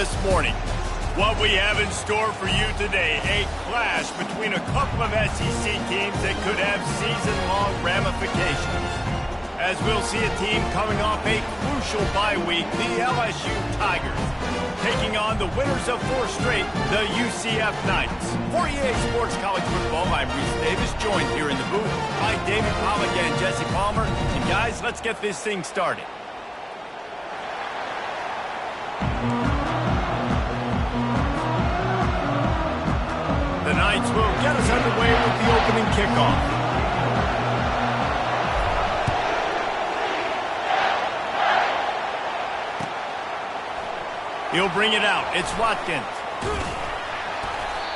this morning. What we have in store for you today, a clash between a couple of SEC teams that could have season-long ramifications. As we'll see a team coming off a crucial bye week, the LSU Tigers, taking on the winners of 4 straight, the UCF Knights. For EA Sports College Football, I'm Reese Davis, joined here in the booth by David Pollack and Jesse Palmer. And guys, let's get this thing started. The Knights will get us underway with the opening kickoff. He'll bring it out. It's Watkins.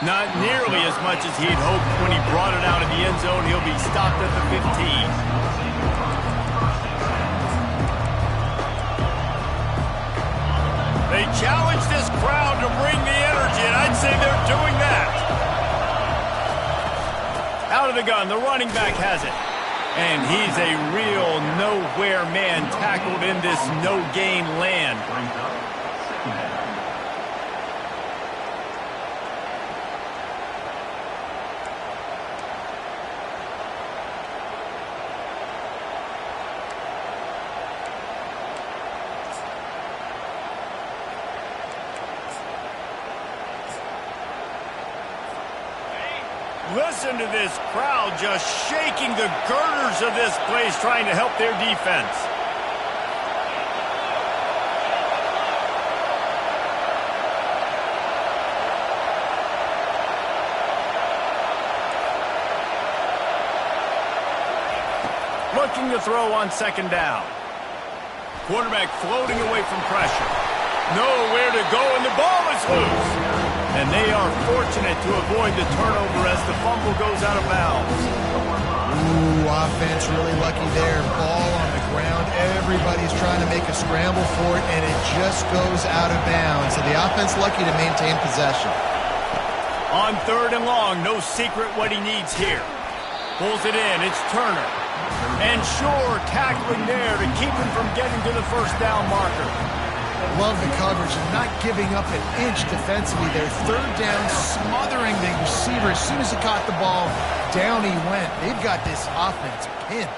Not nearly as much as he'd hoped when he brought it out of the end zone. He'll be stopped at the 15. They challenge this crowd to bring the energy, and I'd say they're doing that. Out of the gun, the running back has it. And he's a real nowhere man tackled in this no-gain land. Listen to this crowd just shaking the girders of this place, trying to help their defense. Looking to throw on second down. Quarterback floating away from pressure. Nowhere to go, and the ball is loose. And they are fortunate to avoid the turnover as the fumble goes out of bounds. Ooh, offense really lucky there. Ball on the ground. Everybody's trying to make a scramble for it, and it just goes out of bounds. So the offense lucky to maintain possession. On 3rd and long, no secret what he needs here. Pulls it in. It's Turner. And Shore tackling there to keep him from getting to the first down marker. Love the coverage and not giving up an inch defensively there. 3rd down, smothering the receiver. As soon as he caught the ball, down he went. They've got this offense pinned.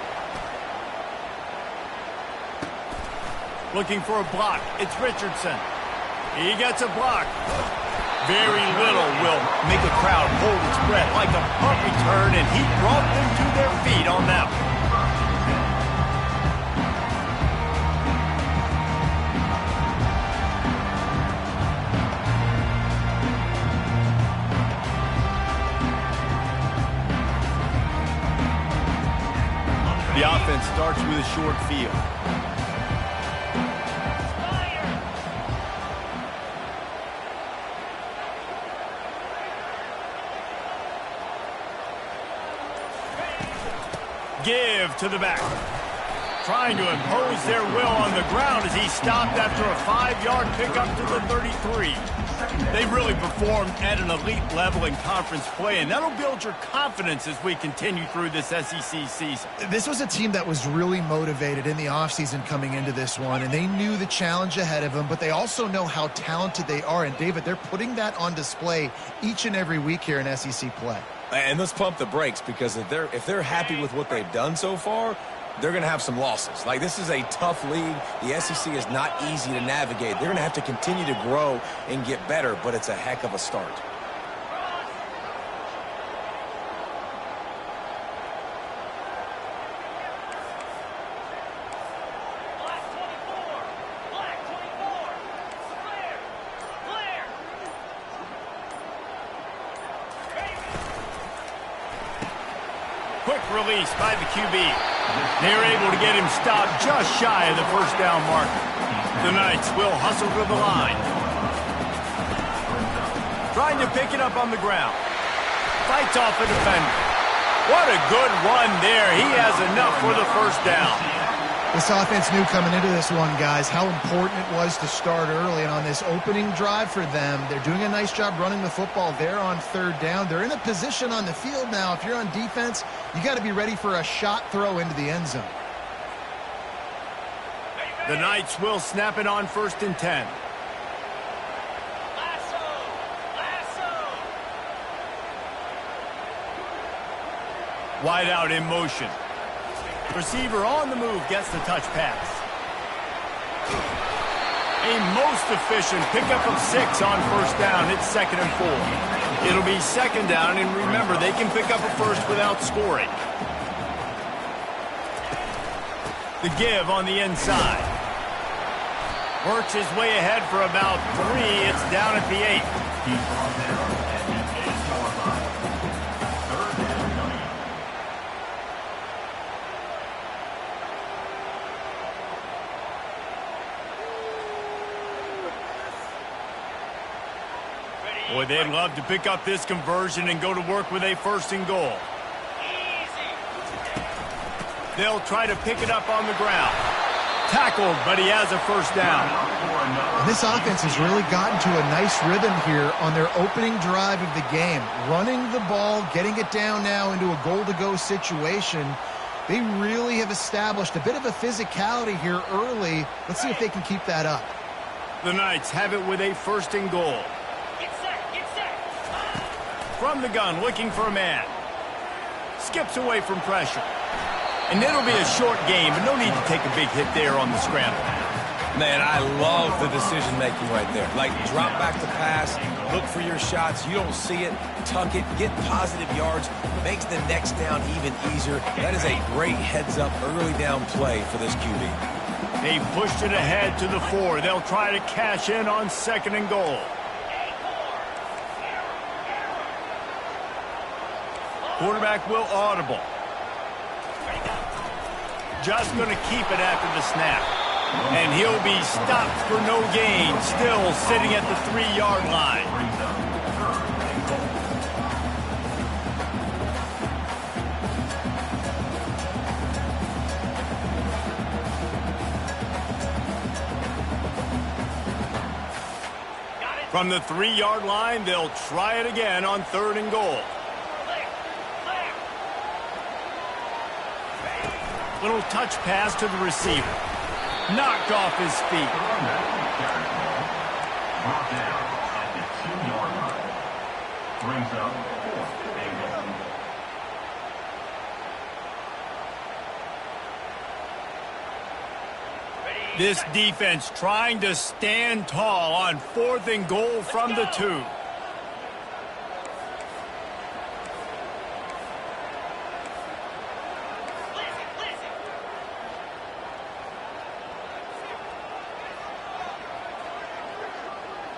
Looking for a block. It's Richardson. He gets a block. Very little will make a crowd hold its breath like a punt return, and he brought them to their feet on that one. The offense starts with a short field. Give to the back. Trying to impose their will on the ground as he stopped after a 5-yard pickup to the 33. They really performed at an elite level in conference play, and that'll build your confidence as we continue through this SEC season. This was a team that was really motivated in the offseason coming into this one, and they knew the challenge ahead of them, but they also know how talented they are. And, David, they're putting that on display each and every week here in SEC play. And let's pump the brakes, because if they're happy with what they've done so far, they're going to have some losses. Like, this is a tough league. The SEC is not easy to navigate. They're going to have to continue to grow and get better, but it's a heck of a start. Quick release by the QB. They're able to get him stopped just shy of the first down marker. The Knights will hustle to the line. Trying to pick it up on the ground. Fights off a defender. What a good run there. He has enough for the first down. This offense knew coming into this one, guys, how important it was to start early. And on this opening drive for them, they're doing a nice job running the football. They're on 3rd down. They're in a position on the field now. If you're on defense, you got to be ready for a shot throw into the end zone. The Knights will snap it on 1st and 10. Wide out in motion. Receiver on the move gets the touch pass. A most efficient pickup of 6 on first down. It's 2nd and 4. It'll be 2nd down, and remember, they can pick up a first without scoring. The give on the inside. Works his way ahead for about 3. It's down at the 8. Boy, they'd love to pick up this conversion and go to work with a 1st and goal. They'll try to pick it up on the ground. Tackled, but he has a 1st down. And this offense has really gotten to a nice rhythm here on their opening drive of the game. Running the ball, getting it down now into a goal-to-go situation. They really have established a bit of a physicality here early. Let's see if they can keep that up. The Knights have it with a 1st and goal. From the gun, looking for a man. Skips away from pressure. And it'll be a short game, but no need to take a big hit there on the scramble. Man, I love the decision-making right there. Like, drop back to pass, look for your shots. You don't see it, tuck it, get positive yards, makes the next down even easier. That is a great heads-up early down play for this QB. They pushed it ahead to the 4. They'll try to cash in on 2nd and goal. Quarterback will audible. Just going to keep it after the snap. And he'll be stopped for no gain, still sitting at the 3-yard line. From the 3-yard line, they'll try it again on 3rd and goal. Little touch pass to the receiver. Knocked off his feet. This defense trying to stand tall on 4th and goal from the 2.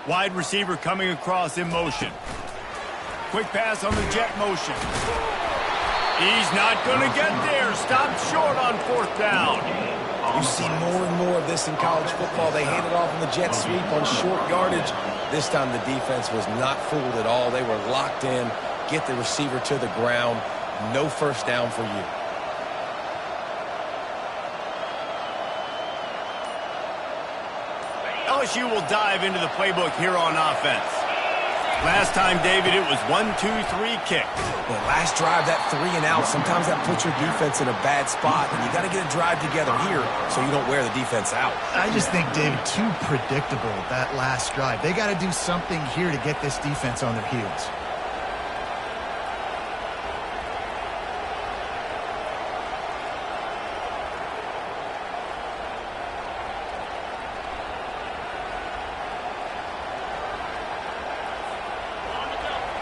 Wide receiver coming across in motion. Quick pass on the jet motion. He's not going to get there. Stopped short on 4th down. You see more and more of this in college football. They hand it off in the jet sweep on short yardage. This time the defense was not fooled at all. They were locked in. Get the receiver to the ground. No 1st down for you. LSU will dive into the playbook here on offense. Last time, David, it was 1-2-3 kick. Well, last drive, that 3 and out, sometimes that puts your defense in a bad spot, and you got to get a drive together here so you don't wear the defense out. I just think, David, too predictable, that last drive. They got to do something here to get this defense on their heels.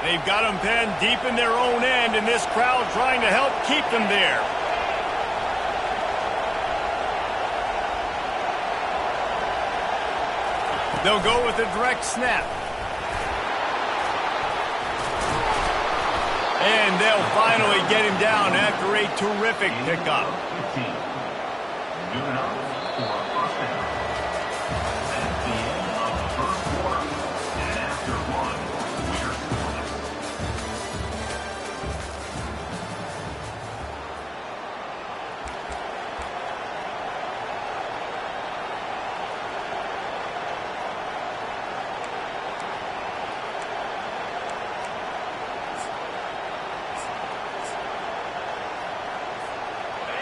They've got them pinned deep in their own end, and this crowd trying to help keep them there. They'll go with a direct snap. And they'll finally get him down after a terrific pickup.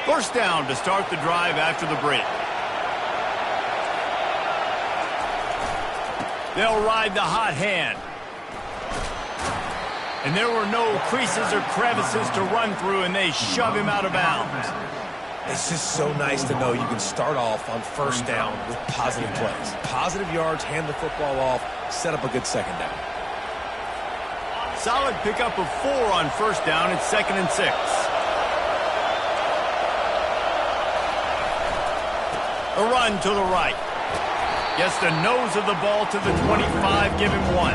First down to start the drive after the break. They'll ride the hot hand. And there were no creases or crevices to run through, and they shove him out of bounds. It's just so nice to know you can start off on first down with positive plays. Positive yards, hand the football off, set up a good second down. Solid pickup of 4 on first down. It's 2nd and 6. A run to the right. Gets the nose of the ball to the 25, give him 1.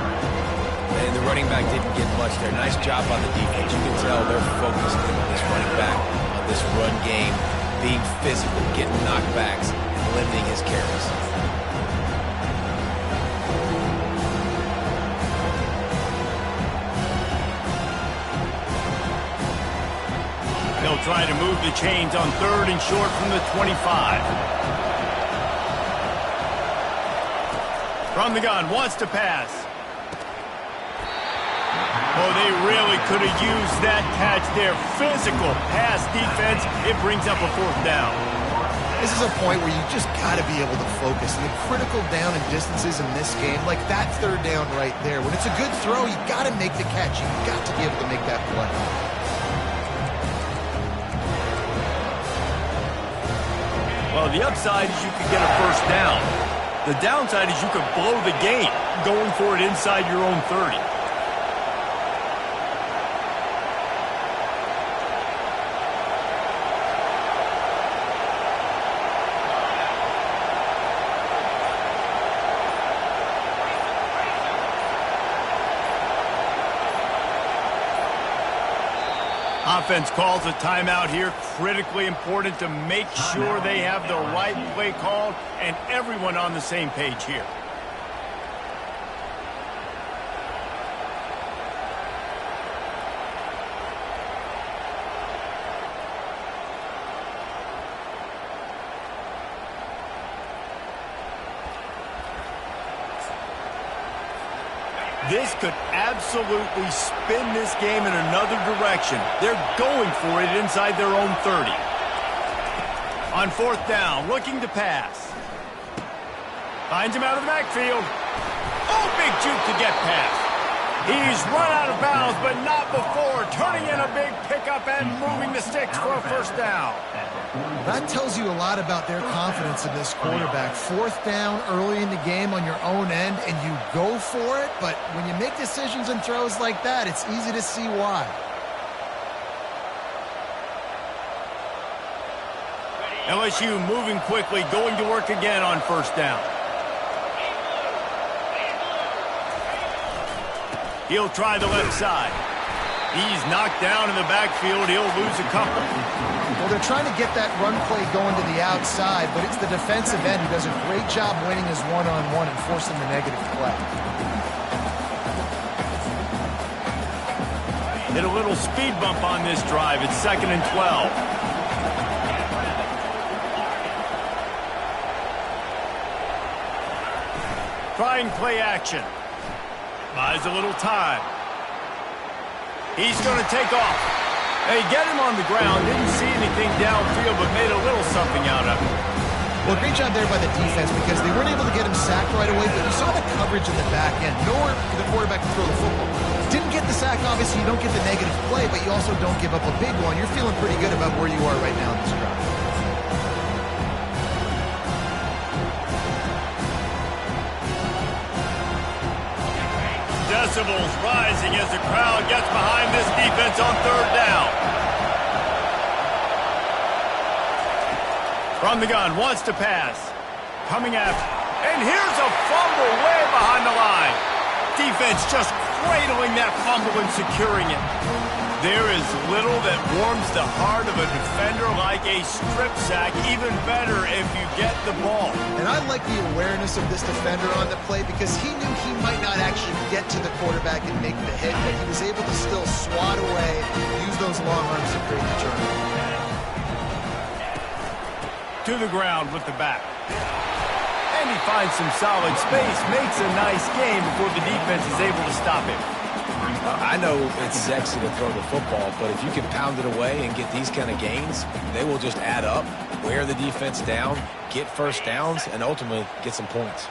And the running back didn't get much there. Nice job on the defense. You can tell they're focused in on this running back, on this run game, being physical, getting knockbacks, and limiting his carries. They'll try to move the chains on 3rd and short from the 25. From the gun, wants to pass. Oh, they really could have used that catch there. Physical pass defense. It brings up a 4th down. This is a point where you just got to be able to focus. And the critical down and distances in this game, like that 3rd down right there. When it's a good throw, you got to make the catch. You got to be able to make that play. Well, the upside is you could get a 1st down. The downside is you could blow the game going for it inside your own 30. Offense calls a timeout here. Critically important to make sure they have the right play called and everyone on the same page here. This could absolutely spin this game in another direction. They're going for it inside their own 30. On 4th down, looking to pass. Finds him out of the backfield. Oh, big juke to get past. He's run out of bounds, but not before. Turning in a big pickup and moving the sticks for a 1st down. That tells you a lot about their confidence in this quarterback. 4th down early in the game on your own end, and you go for it. But when you make decisions and throws like that, it's easy to see why. LSU moving quickly, going to work again on 1st down. He'll try the left side. He's knocked down in the backfield. He'll lose a couple. Well, they're trying to get that run play going to the outside, but it's the defensive end who does a great job winning his one-on-one and forcing the negative play. Hit a little speed bump on this drive. It's 2nd and 12. Try and play action. Buys a little time. He's going to take off. They get him on the ground. Didn't see anything downfield, but made a little something out of it. Well, great job there by the defense because they weren't able to get him sacked right away, but you saw the coverage in the back end. Nowhere for the quarterback to throw the football. Didn't get the sack, obviously. You don't get the negative play, but you also don't give up a big one. You're feeling pretty good about where you are right now in this drive. Decibels rising as the crowd gets behind this defense on 3rd down. From the gun, wants to pass. Coming after. And here's a fumble way behind the line. Defense just cradling that fumble and securing it. There is little that warms the heart of a defender like a strip sack. Even better if you get the ball. And I like the awareness of this defender on the play because he knew he might not actually get to the quarterback and make the hit, but he was able to still swat away, use those long arms to create the turnover. To the ground with the back. And he finds some solid space, makes a nice game before the defense is able to stop him. I know it's sexy to throw the football, but if you can pound it away and get these kind of gains, they will just add up, wear the defense down, get 1st downs, and ultimately get some points.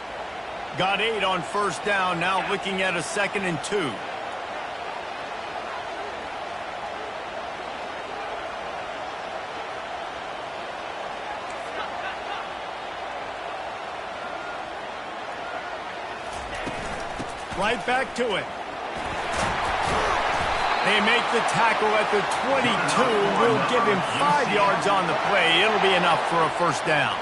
Got 8 on 1st down, now looking at a 2nd and 2. Right back to it. They make the tackle at the 22. We'll give him 5 yards on the play. It'll be enough for a first down.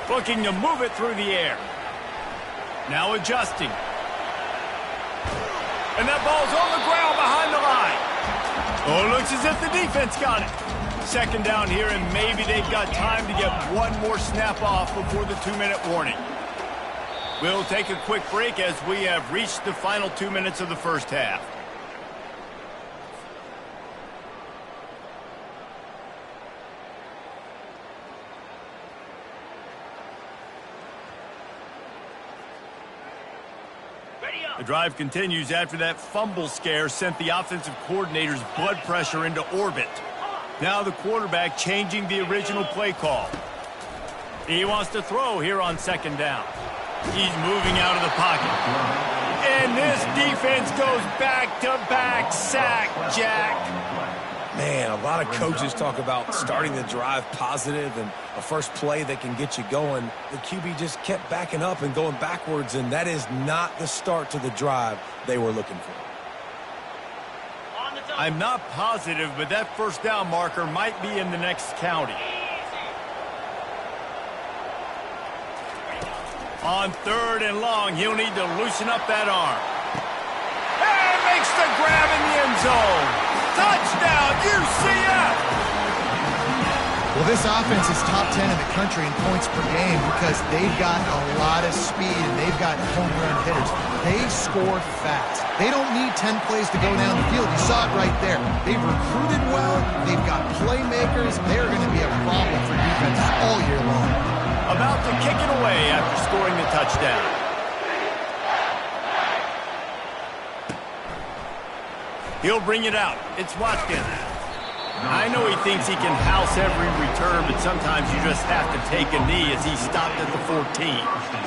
Looking to move it through the air. Now adjusting. And that ball's on the ground behind the line. Oh, it looks as if the defense got it. Second down here, and maybe they've got time to get one more snap off before the 2-minute warning. We'll take a quick break as we have reached the final 2 minutes of the first half. The drive continues after that fumble scare sent the offensive coordinator's blood pressure into orbit. Now the quarterback changing the original play call. He wants to throw here on second down. He's moving out of the pocket. And this defense goes back-to-back sack, Jack. Man, a lot of coaches talk about starting the drive positive and a first play that can get you going. The QB just kept backing up and going backwards, and that is not the start to the drive they were looking for. I'm not positive, but that first down marker might be in the next county. On third and long, he'll need to loosen up that arm. And makes the grab in the end zone. Touchdown, UCF! Well, this offense is top 10 in the country in points per game because they've got a lot of speed and they've got home run hitters. They score fast. They don't need 10 plays to go down the field. You saw it right there. They've recruited well. They've got playmakers. They're going to be a problem for defenses all year long. About to kick it away after scoring the touchdown. He'll bring it out. It's Watkins. I know he thinks he can house every return, but sometimes you just have to take a knee as he stopped at the 14.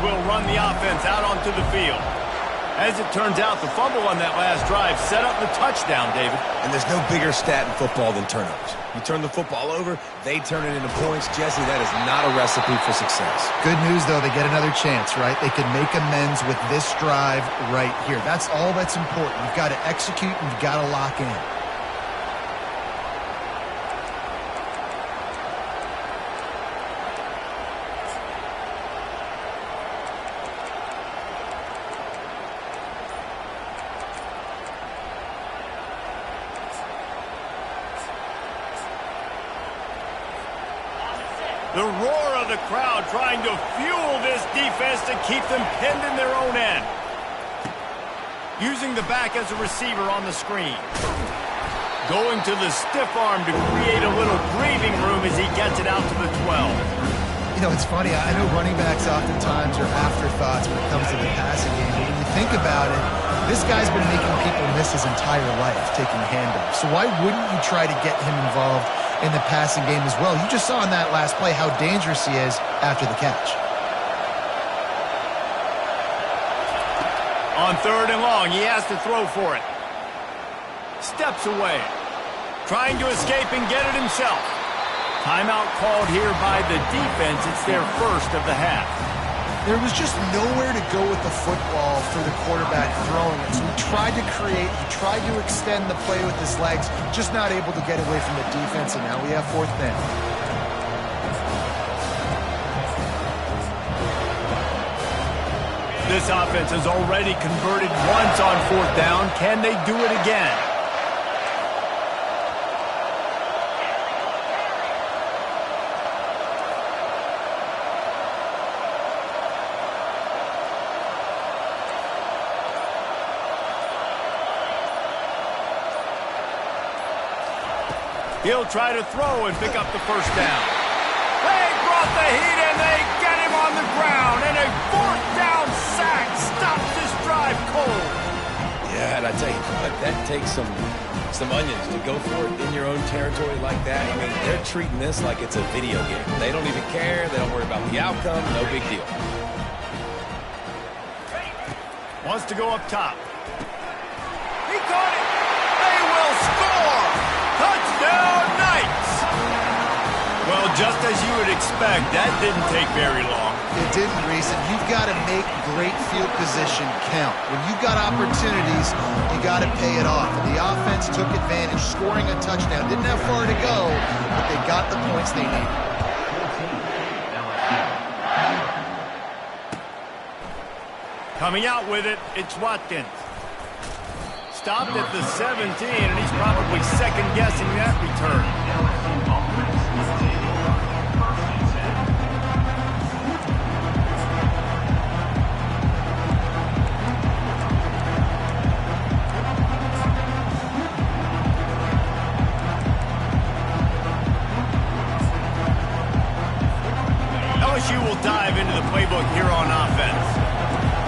Will run the offense out onto the field. As it turns out, the fumble on that last drive set up the touchdown, David. And there's no bigger stat in football than turnovers. You turn the football over, they turn it into points. Jesse, that is not a recipe for success. Good news, though, they get another chance, right? They can make amends with this drive right here. That's all that's important. You've got to execute and you've got to lock in. The roar of the crowd trying to fuel this defense to keep them pinned in their own end. Using the back as a receiver on the screen. Going to the stiff arm to create a little breathing room as he gets it out to the 12. You know, it's funny. I know running backs oftentimes are afterthoughts when it comes to the passing game. But when you think about it, this guy's been making people miss his entire life taking handoffs. So why wouldn't you try to get him involved in the passing game as well? You just saw in that last play how dangerous he is after the catch. On third and long, he has to throw for it. Steps away. Trying to escape and get it himself. Timeout called here by the defense. It's their first of the half. There was just nowhere to go with the football for the quarterback throwing it. So he tried to create, he tried to extend the play with his legs, just not able to get away from the defense, and now we have fourth down. This offense has already converted once on fourth down. Can they do it again? He'll try to throw and pick up the first down. They brought the heat and they get him on the ground. And a fourth down sack stops this drive cold. Yeah, and I tell you what, that takes some some onions to go for it in your own territory like that. I mean, they're treating this like it's a video game. They don't even care. They don't worry about the outcome. No big deal. Wants to go up top. He caught it. They will score. Touchdown, Knights. Well, just as you would expect, that didn't take very long. It didn't, Reese, and you've got to make great field position count. When you've got opportunities, you got to pay it off. And the offense took advantage, scoring a touchdown. Didn't have far to go, but they got the points they needed. Coming out with it, it's Watkins. Stopped at the 17, and he's probably second-guessing that return. LSU will dive into the playbook here on offense.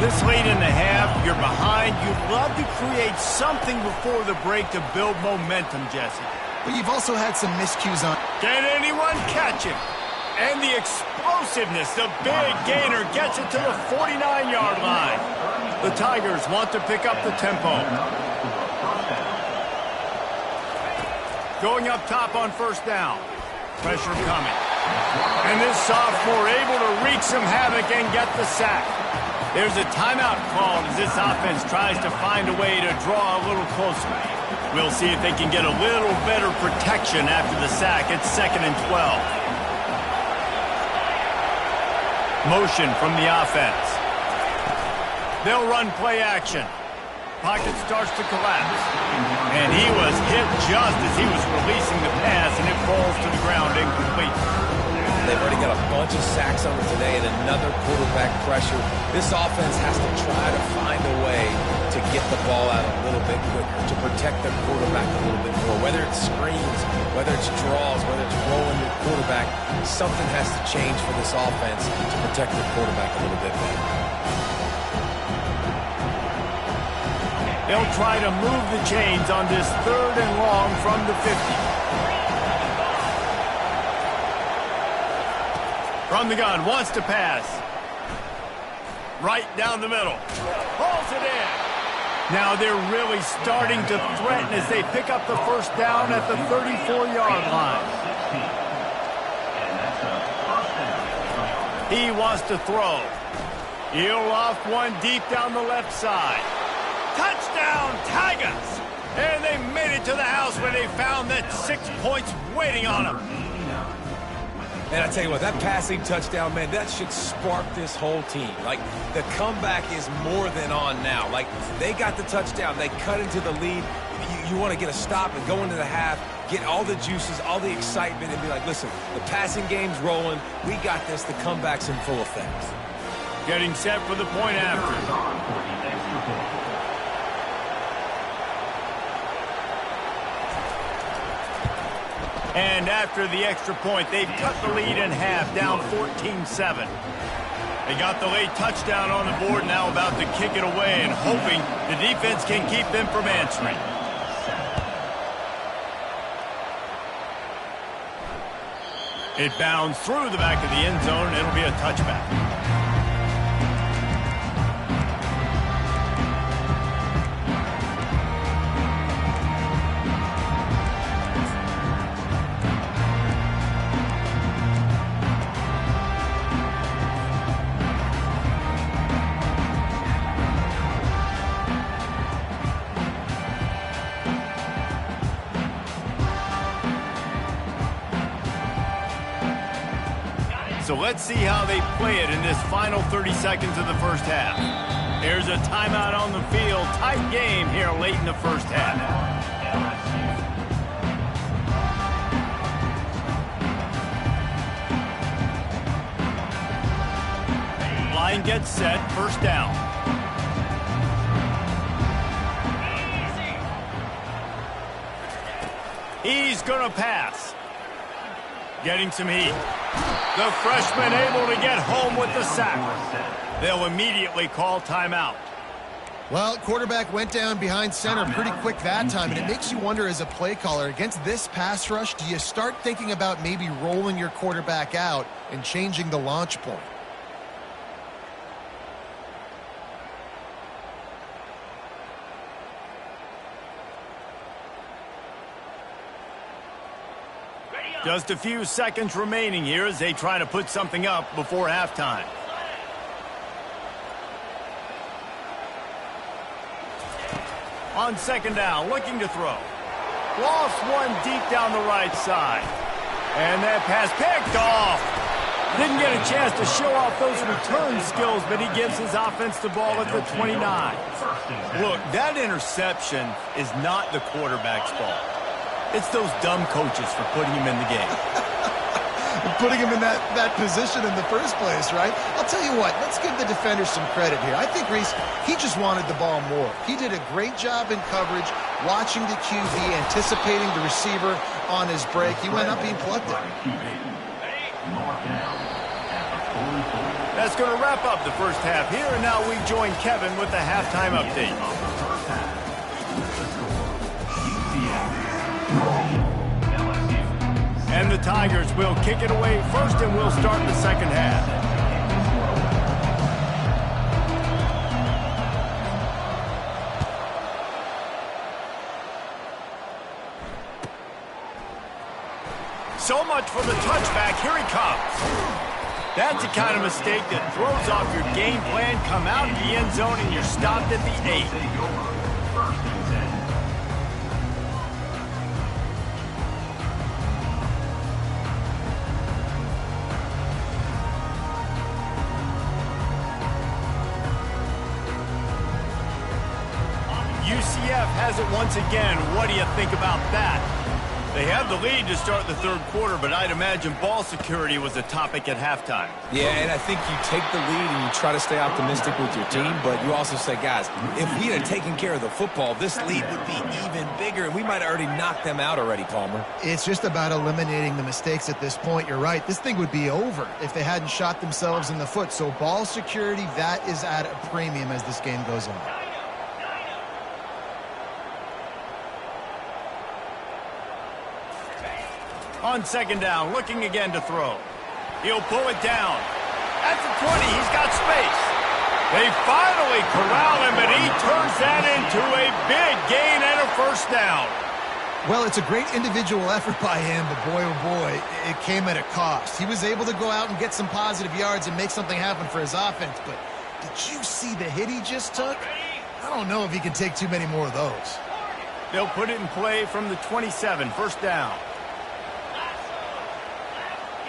This late in the half, you're behind. You'd love to create something before the break to build momentum, Jesse. But you've also had some miscues on. Can anyone catch him? And the explosiveness, the big gainer gets it to the 49-yard line. The Tigers want to pick up the tempo. Going up top on first down. Pressure coming. And this sophomore able to wreak some havoc and get the sack. There's a timeout called as this offense tries to find a way to draw a little closer. We'll see if they can get a little better protection after the sack. It's 2nd and 12. Motion from the offense. They'll run play action. Pocket starts to collapse. And he was hit just as he was releasing the pass, and it falls to the ground incomplete. They've already got a bunch of sacks on it today and another quarterback pressure. This offense has to try to find a way to get the ball out a little bit quicker, to protect their quarterback a little bit more. Whether it's screens, whether it's draws, whether it's rolling your quarterback, something has to change for this offense to protect their quarterback a little bit better. They'll try to move the chains on this 3rd and long from the 50. From the gun, wants to pass. Right down the middle. Pulls it in. Now they're really starting to threaten as they pick up the first down at the 34-yard line. He wants to throw. He'll off one deep down the left side. Touchdown, Tigers! And they made it to the house where they found that 6 points waiting on them. And I tell you what, that passing touchdown, man, that should spark this whole team. Like, the comeback is more than on now. Like, they got the touchdown. They cut into the lead. You want to get a stop and go into the half, get all the juices, all the excitement, and be like, listen, the passing game's rolling. We got this. The comeback's in full effect. Getting set for the point after. And after the extra point, they've cut the lead in half, down 14-7. They got the late touchdown on the board, now about to kick it away and hoping the defense can keep them from answering. It bounds through the back of the end zone, and it'll be a touchback. So let's see how they play it in this final 30 seconds of the first half. There's a timeout on the field. Tight game here late in the first half. Line gets set. First down. He's going to pass. Getting some heat. The freshman able to get home with the sack. They'll immediately call timeout. Well, quarterback went down behind center pretty quick that time, and it makes you wonder as a play caller, against this pass rush, do you start thinking about maybe rolling your quarterback out and changing the launch point? Just a few seconds remaining here as they try to put something up before halftime. On second down, looking to throw. Lost one deep down the right side. And that pass picked off. Didn't get a chance to show off those return skills, but he gives his offense the ball at the 29. Look, that interception is not the quarterback's fault. It's those dumb coaches for putting him in the game. Putting him in that position in the first place, right? I'll tell you what, let's give the defender some credit here. I think Reese, he just wanted the ball more. He did a great job in coverage, watching the QB, anticipating the receiver on his break. He went up being plugged in. That's going to wrap up the first half here, and now we join Kevin with the halftime update. And the Tigers will kick it away first, and we'll start the second half. So much for the touchback. Here he comes. That's the kind of mistake that throws off your game plan. Come out in the end zone, and you're stopped at the 8. UCF has it once again. What do you think about that? They have the lead to start the third quarter, but I'd imagine ball security was a topic at halftime. Yeah, and I think you take the lead and you try to stay optimistic with your team, but you also say, guys, if we had taken care of the football, this lead would be even bigger, and we might have already knocked them out already, Palmer. It's just about eliminating the mistakes at this point. You're right. This thing would be over if they hadn't shot themselves in the foot. So ball security, that is at a premium as this game goes on. On second down, looking again to throw. He'll pull it down. At the 20, he's got space. They finally corral him, and he turns that into a big gain and a first down. Well, it's a great individual effort by him, but boy, oh boy, it came at a cost. He was able to go out and get some positive yards and make something happen for his offense, but did you see the hit he just took? I don't know if he can take too many more of those. They'll put it in play from the 27, first down.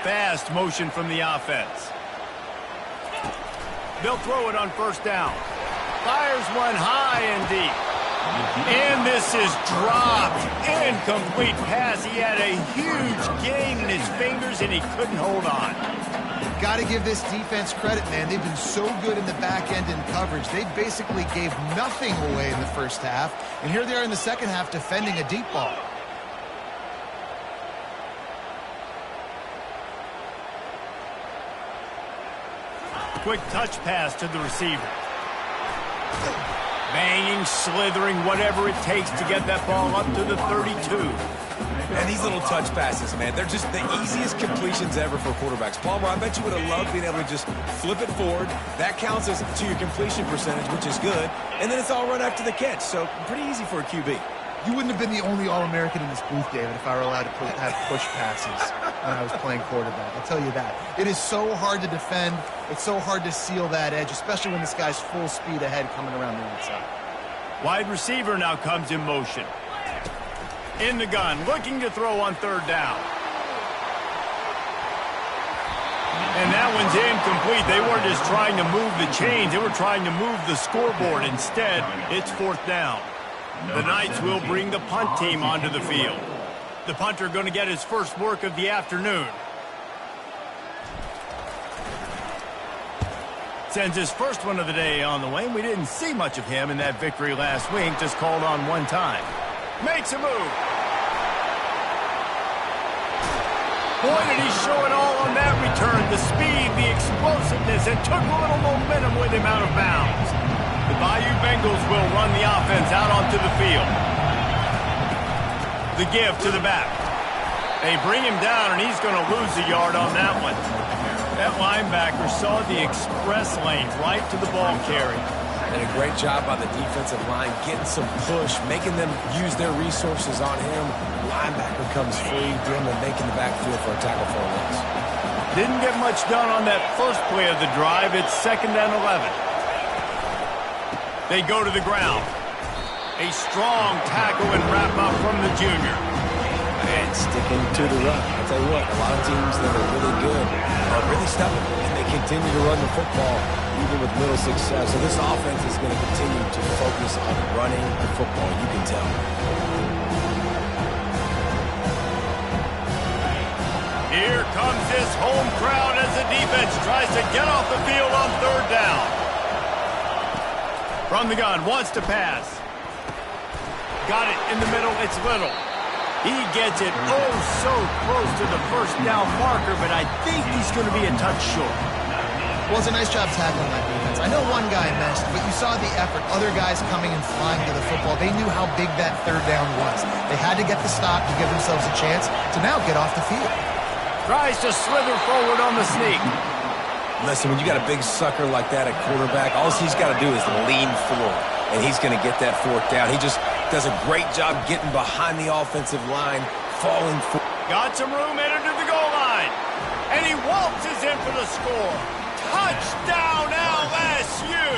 Fast motion from the offense. They'll throw it on first down. Fires one high and deep. And this is dropped. Incomplete pass. He had a huge gain in his fingers, and he couldn't hold on. Got to give this defense credit, man. They've been so good in the back end in coverage. They basically gave nothing away in the first half. And here they are in the second half defending a deep ball. Quick touch pass to the receiver. Banging, slithering, whatever it takes to get that ball up to the 32. And these little touch passes, man, they're just the easiest completions ever for quarterbacks. Palmer, I bet you would have loved being able to just flip it forward. That counts as to your completion percentage, which is good. And then it's all run after the catch, so pretty easy for a QB. You wouldn't have been the only All-American in this booth, David, if I were allowed to have push passes when I was playing quarterback. I'll tell you that. It is so hard to defend. It's so hard to seal that edge, especially when this guy's full speed ahead coming around the outside. Wide receiver now comes in motion. In the gun, looking to throw on third down. And that one's incomplete. They weren't just trying to move the chains. They were trying to move the scoreboard. Instead, it's fourth down. The Knights will bring the punt team onto the field. The punter going to get his first work of the afternoon. Sends his first one of the day on the way. We didn't see much of him in that victory last week. Just called on one time. Makes a move. Boy, did he show it all on that return. The speed, the explosiveness, and took a little momentum with him out of bounds. The The Bayou Bengals will run the offense out onto the field. The give to the back. They bring him down, and he's going to lose a yard on that one. That linebacker saw the express lane right to the ball carrier. Did a great job by the defensive line, getting some push, making them use their resources on him. Linebacker comes free, doing the making the backfield for a tackle for a loss. Didn't get much done on that first play of the drive. It's 2nd and 11. They go to the ground. A strong tackle and wrap up from the junior. And sticking to the run. I'll tell you what, a lot of teams that are really good are really stubborn, and they continue to run the football even with little success. So this offense is going to continue to focus on running the football, you can tell. Here comes this home crowd as the defense tries to get off the field on 3rd down. From the gun, wants to pass. Got it in the middle, it's Little. He gets it so close to the 1st down marker, but I think he's going to be a touch short. Well, it's a nice job tackling that defense. I know one guy missed, but you saw the effort. Other guys coming and flying to the football. They knew how big that 3rd down was. They had to get the stop to give themselves a chance to now get off the field. Tries to slither forward on the sneak. Listen, when you got a big sucker like that at quarterback, all he's got to do is lean forward, and he's going to get that 4th down. He just does a great job getting behind the offensive line, falling forward. Got some room, entered to the goal line. And he waltzes in for the score. Touchdown, LSU!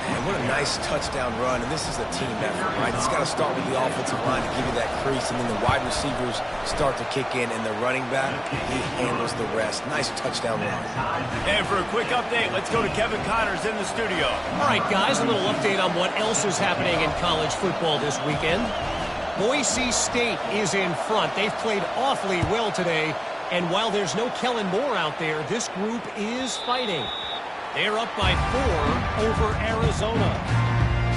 Man, what a nice touchdown run, and this is a team effort, right? It's got to start with the offensive line to give you that crease, and then the wide receivers start to kick in, and the running back, he handles the rest. Nice touchdown run. And for a quick update, let's go to Kevin Connors in the studio. All right, guys, a little update on what else is happening in college football this weekend. Boise State is in front. They've played awfully well today, and while there's no Kellen Moore out there, this group is fighting. They're up by 4 over Arizona.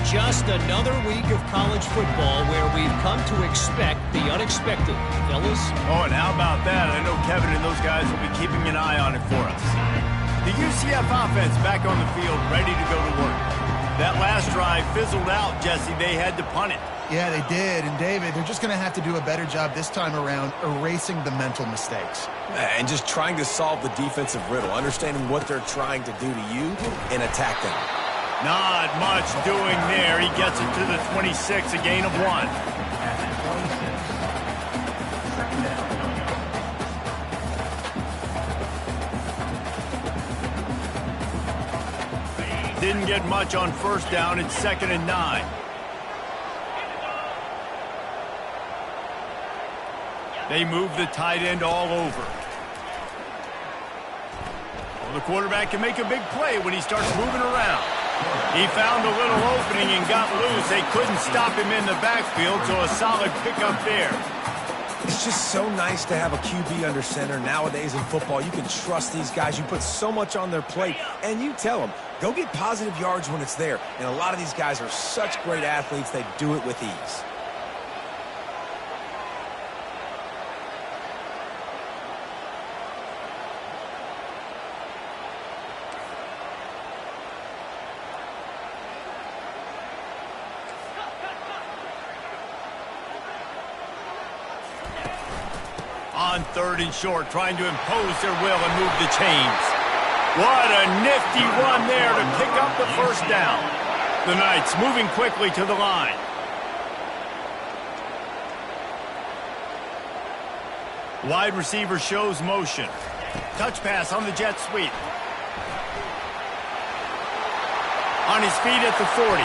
Just another week of college football where we've come to expect the unexpected. Fellas? Oh, and how about that? I know Kevin and those guys will be keeping an eye on it for us. The UCF offense back on the field, ready to go to work. That last drive fizzled out, Jesse. They had to punt it. Yeah, they did. And, David, they're just going to have to do a better job this time around erasing the mental mistakes. And just trying to solve the defensive riddle, understanding what they're trying to do to you and attack them. Not much doing there. He gets it to the 26, a gain of 1. Didn't get much on 1st down. It's 2nd and 9. They move the tight end all over. Well, the quarterback can make a big play when he starts moving around. He found a little opening and got loose. They couldn't stop him in the backfield, so a solid pickup there. It's just so nice to have a QB under center. Nowadays in football, you can trust these guys. You put so much on their plate, and you tell them, go get positive yards when it's there. And a lot of these guys are such great athletes, they do it with ease. On 3rd and short, trying to impose their will and move the chains. What a nifty run there to pick up the 1st down. The Knights moving quickly to the line. Wide receiver shows motion. Touch pass on the jet sweep. On his feet at the 40.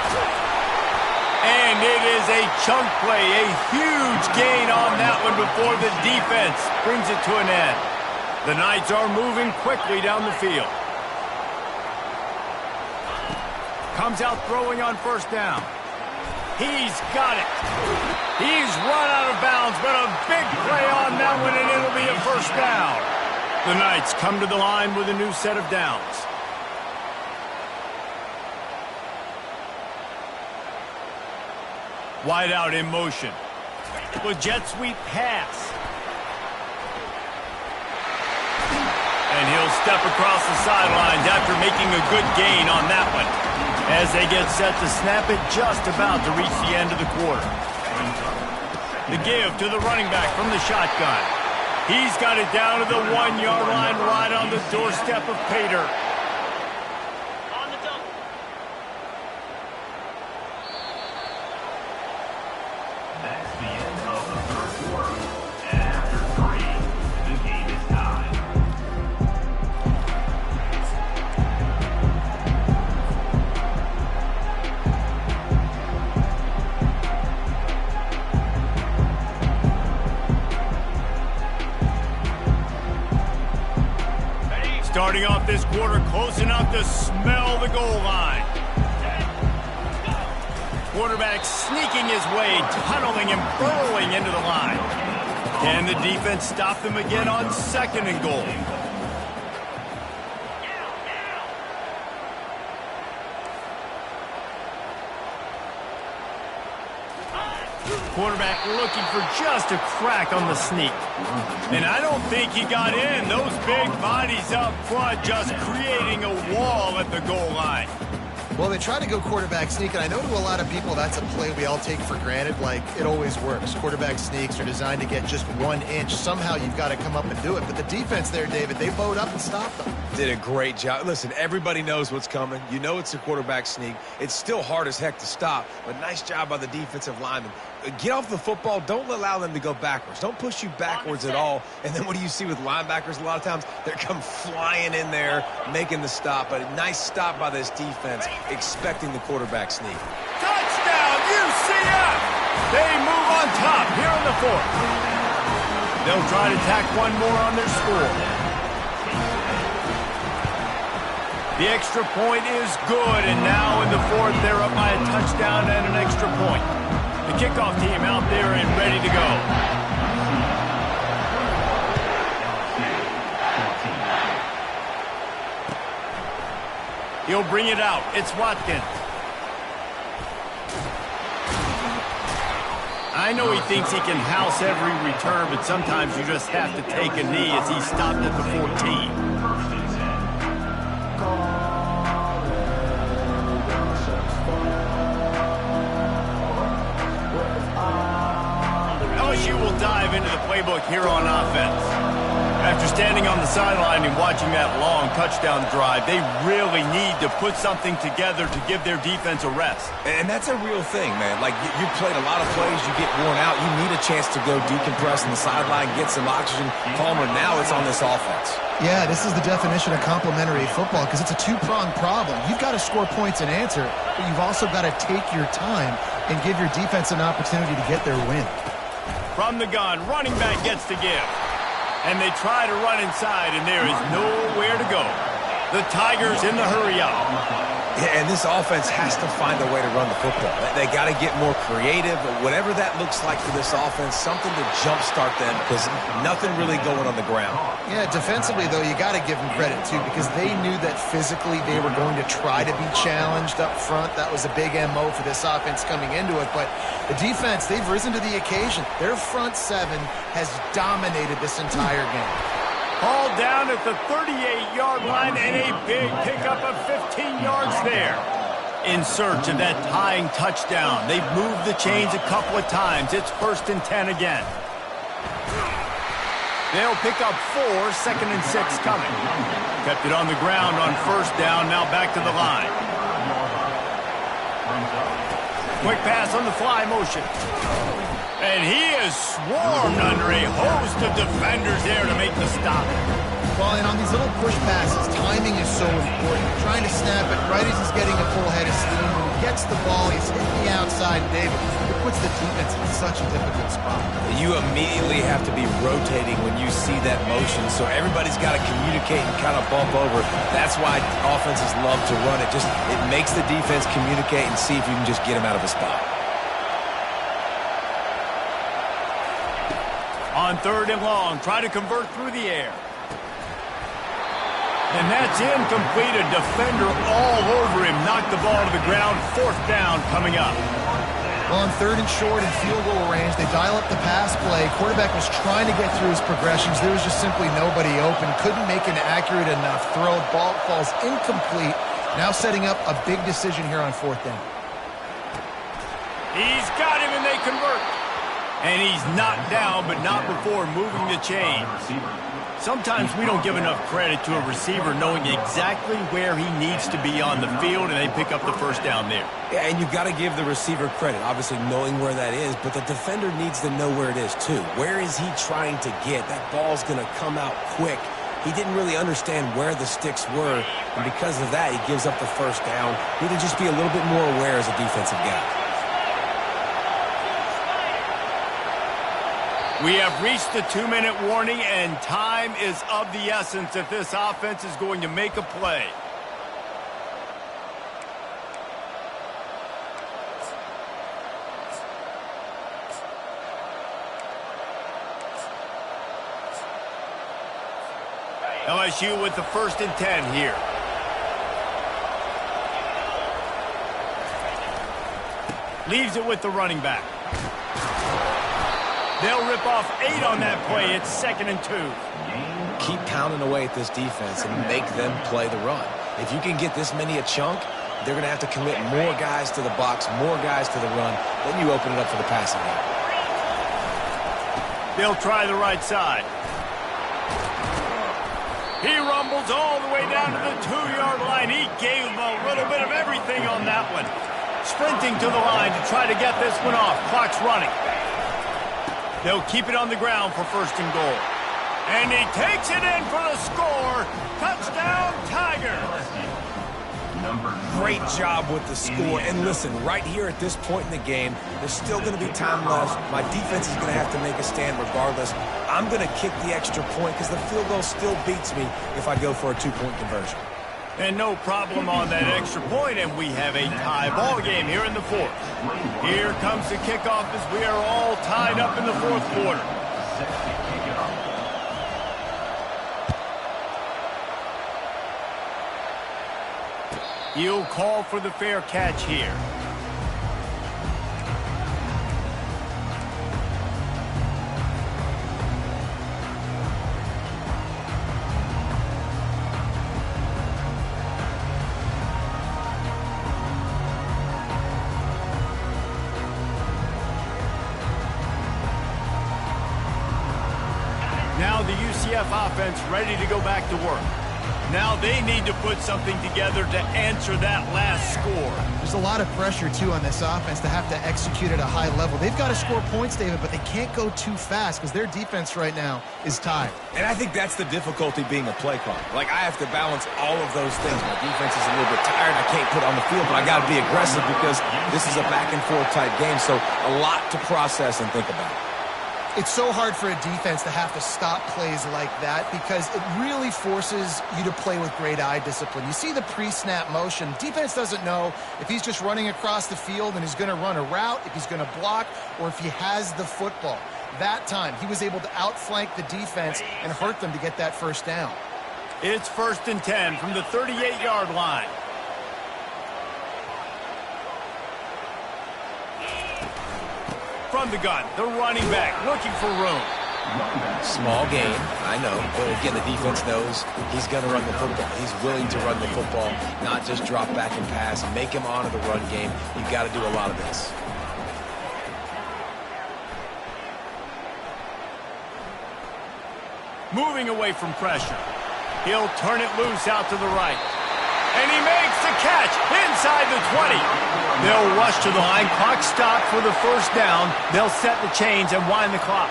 And it is a chunk play, a huge gain on that one before the defense brings it to an end. The Knights are moving quickly down the field. Comes out throwing on 1st down. He's got it. He's run out of bounds, but a big play on that one, and it'll be a 1st down. The Knights come to the line with a new set of downs. Wide out in motion. With jet sweep pass. And he'll step across the sidelines after making a good gain on that one. As they get set to snap it, just about to reach the end of the quarter. The give to the running back from the shotgun. He's got it down to the 1-yard line right on the doorstep of Pater. That's the end of the first quarter. And after 3, the game is tied. Starting off this quarter close enough to smell the goal line. Quarterback sneaking his way, tunneling and burrowing into the line. Can the defense stop them again on 2nd and goal? Quarterback looking for just a crack on the sneak. And I don't think he got in. Those big bodies up front just creating a wall at the goal line. Well, they try to go quarterback sneak, and I know to a lot of people that's a play we all take for granted. Like, it always works. Quarterback sneaks are designed to get just 1 inch. Somehow you've got to come up and do it. But the defense there, David, they bowed up and stopped them. Did a great job. Listen, everybody knows what's coming. You know it's a quarterback sneak. It's still hard as heck to stop, but nice job by the defensive lineman. Get off the football. Don't allow them to go backwards. Don't push you backwards at all. And then what do you see with linebackers a lot of times? They come flying in there, making the stop. But a nice stop by this defense, expecting the quarterback sneak. Touchdown, UCF! They move on top here in the 4th. They'll try to tack one more on their score. The extra point is good, and now in the 4th, they're up by a touchdown and an extra point. The kickoff team out there and ready to go. He'll bring it out. It's Watkins. I know he thinks he can house every return, but sometimes you just have to take a knee as he's stopped at the 14. LSU will dive into the playbook here on offense. After standing on the sideline and watching that long touchdown drive, they really need to put something together to give their defense a rest. And that's a real thing, man. Like, you played a lot of plays, you get worn out. You need a chance to go decompress on the sideline, get some oxygen. Palmer, now it's on this offense. Yeah, this is the definition of complementary football because it's a two-pronged problem. You've got to score points and answer, but you've also got to take your time and give your defense an opportunity to get their win. From the gun, running back gets to give. And they try to run inside, and there is nowhere to go. The Tigers in the hurry-up. Yeah, and this offense has to find a way to run the football. They got to get more creative, whatever that looks like for this offense, something to jumpstart them because nothing really going on the ground. Yeah, defensively, though, you got to give them credit, too, because they knew that physically they were going to try to be challenged up front. That was a big MO for this offense coming into it. But the defense, they've risen to the occasion. Their front 7 has dominated this entire game. Hauled down at the 38-yard line and a big pickup of 15 yards there. In search of that tying touchdown. They've moved the chains a couple of times. It's 1st and 10 again. They'll pick up 4, 2nd and 6 coming. Kept it on the ground on 1st down, now back to the line. Quick pass on the fly motion. And he is swarmed under a host of defenders there to make the stop. Well, and on these little push passes, timing is so important. Trying to snap it right as he's getting a full head of steam. When he gets the ball, he's hitting the outside, David. It puts the defense in such a difficult spot. You immediately have to be rotating when you see that motion, so everybody's got to communicate and kind of bump over. That's why offenses love to run it. It makes the defense communicate and see if you can just get him out of a spot. On 3rd and long, try to convert through the air. And that's incomplete. A defender all over him. Knocked the ball to the ground. 4th down coming up. Well, on 3rd and short and field goal range, they dial up the pass play. Quarterback was trying to get through his progressions. There was just simply nobody open. Couldn't make an accurate enough throw. Ball falls incomplete. Now setting up a big decision here on 4th down. He's got him, and they convert. And he's knocked down, but not before moving the chain. Sometimes we don't give enough credit to a receiver knowing exactly where he needs to be on the field, and they pick up the first down there. Yeah, and you've got to give the receiver credit, obviously knowing where that is, but the defender needs to know where it is too. Where is he trying to get? That ball's going to come out quick. He didn't really understand where the sticks were, and because of that, he gives up the first down. Need to just be a little bit more aware as a defensive guy. We have reached the 2-minute warning, and time is of the essence if this offense is going to make a play. LSU with the 1st and 10 here. Leaves it with the running back. They'll rip off 8 on that play. It's 2nd and 2. Keep pounding away at this defense and make them play the run. If you can get this many a chunk, they're going to have to commit more guys to the box, more guys to the run. Then you open it up for the passing game. They'll try the right side. He rumbles all the way down to the 2-yard line. He gave him a little bit of everything on that one. Sprinting to the line to try to get this one off. Clock's running. They'll keep it on the ground for 1st and goal. And he takes it in for the score. Touchdown, Tigers. Great job with the score. And listen, right here at this point in the game, there's still going to be time left. My defense is going to have to make a stand regardless. I'm going to kick the extra point because the field goal still beats me if I go for a 2-point conversion. And no problem on that extra point, and we have a tie ball game here in the 4th. Here comes the kickoff as we are all tied up in the 4th quarter. He'll call for the fair catch here. Now the UCF offense ready to go back to work. Now they need to put something together to answer that last score. There's a lot of pressure, too, on this offense to have to execute at a high level. They've got to score points, David, but they can't go too fast because their defense right now is tired. And I think that's the difficulty being a play caller. Like, I have to balance all of those things. My defense is a little bit tired. I can't put on the field, but I got to be aggressive because this is a back-and-forth type game, so a lot to process and think about. It's so hard for a defense to have to stop plays like that because it really forces you to play with great eye discipline. You see the pre-snap motion. Defense doesn't know if he's just running across the field and he's going to run a route, if he's going to block, or if he has the football. That time, he was able to outflank the defense and hurt them to get that 1st down. It's 1st and 10 from the 38-yard line. From the gun, the running back looking for room. Small gain, I know, but again, the defense knows he's going to run the football. He's willing to run the football, not just drop back and pass, make him honor the run game. You've got to do a lot of this. Moving away from pressure. He'll turn it loose out to the right. And he makes the catch inside the 20. They'll rush to the line. Clock stopped for the 1st down. They'll set the chains and wind the clock.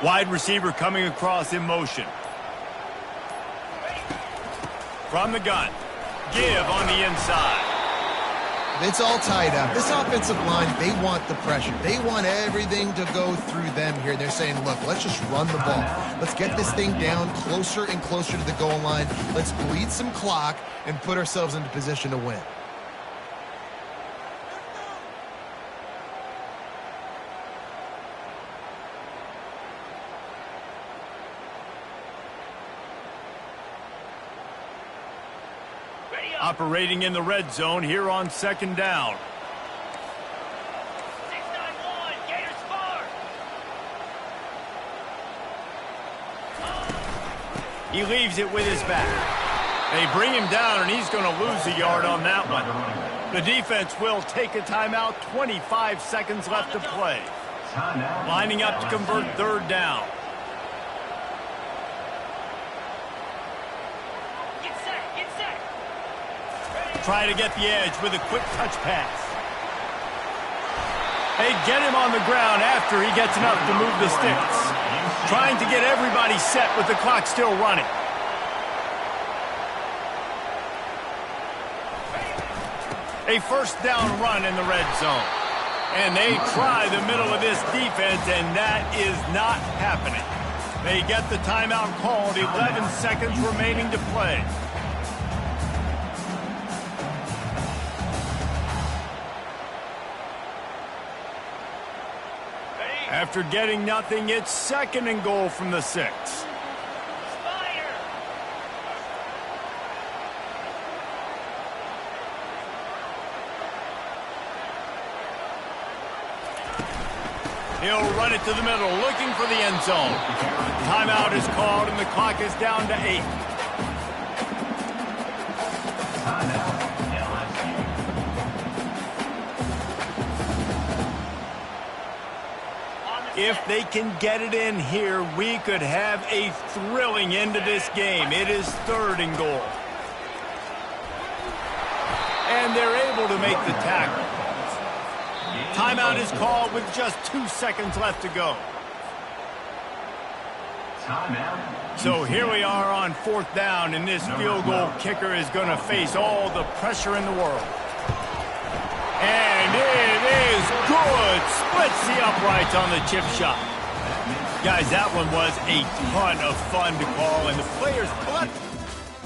Wide receiver coming across in motion. From the gun. Give on the inside. It's all tied up. This offensive line, they want the pressure. They want everything to go through them here. They're saying, look, let's just run the ball. Let's get this thing down closer and closer to the goal line. Let's bleed some clock and put ourselves into position to win. Operating in the red zone here on second down. 6-9-1, Gators far. He leaves it with his back. They bring him down, and he's going to lose a yard on that one. The defense will take a timeout. 25 seconds left to play. Lining up to convert third down. Try to get the edge with a quick touch pass. They get him on the ground after he gets enough to move the sticks. Trying to get everybody set with the clock still running. A first down run in the red zone. And they try the middle of this defense, and that is not happening. They get the timeout called. 11 seconds remaining to play. After getting nothing, it's second and goal from the 6. He'll run it to the middle, looking for the end zone. Timeout is called, and the clock is down to 8. If they can get it in here, we could have a thrilling end to this game. It is third and goal. And they're able to make the tackle. Timeout is called with just 2 seconds left to go. So here we are on fourth down, and this field goal kicker is going to face all the pressure in the world. And it is good. Splits the uprights on the chip shot. Guys, that one was a ton of fun to call, and the players